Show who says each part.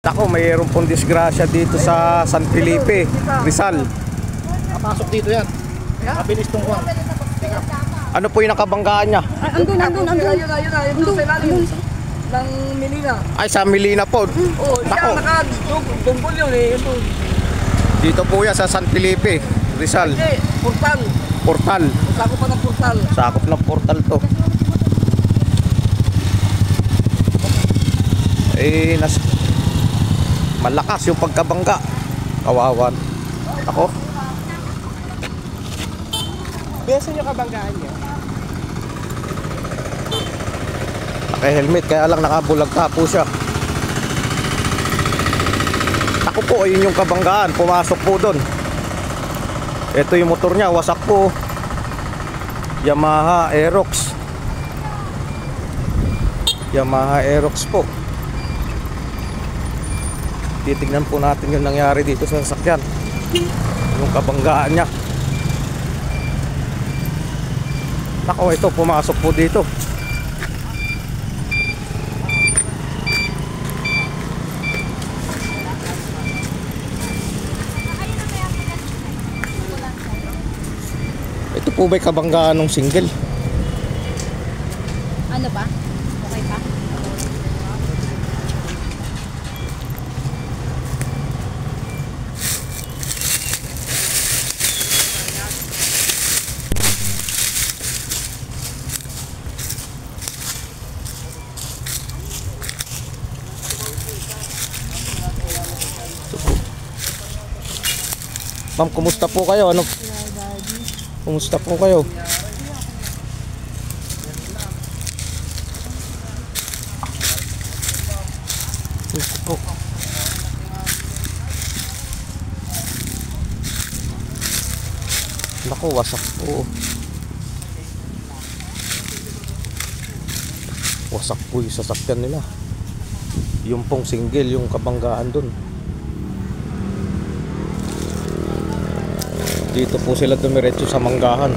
Speaker 1: Ako, mayroon pong disgrasya dito sa San Felipe, Rizal.
Speaker 2: Napasok dito yan. Mabilis tong kuwan.
Speaker 1: Ano po yung nakabanggaan niya?
Speaker 3: Andun. Ng Melina.
Speaker 1: Ay, sa Melina po.
Speaker 3: Oo, siya naka-dumbol yun eh.
Speaker 1: Dito po yan sa San Felipe, Rizal.
Speaker 3: Hindi, portal.
Speaker 1: Portal.
Speaker 3: Sakop pa ng portal.
Speaker 1: Sakop ng portal to. Malakas yung pagkabangga. Kawawan. Ako.
Speaker 3: Beso nyo kabanggaan niya.
Speaker 1: Naka-helmet, kaya lang nakabulagta po siya. Ako po, ayun yung kabanggaan. Pumasok po doon. Ito yung motor niya, wasak po. Yamaha Aerox. Yamaha Aerox po. Titignan po natin yung nangyari dito sa sasakyan. Yung kabanggaan niya. Nako, ito pumasok po dito. Ito po ba'y kabanggaan ng single?
Speaker 4: Ano ba? Okay pa?
Speaker 1: Ma'am, kumusta po kayo? Ano? Kumusta po kayo? Kumusta po? Naku, wasak po. Wasak po yung sasakyan nila. Yung pong single, yung kabanggaan dun. Dito po sila dumiretso sa Manggahan.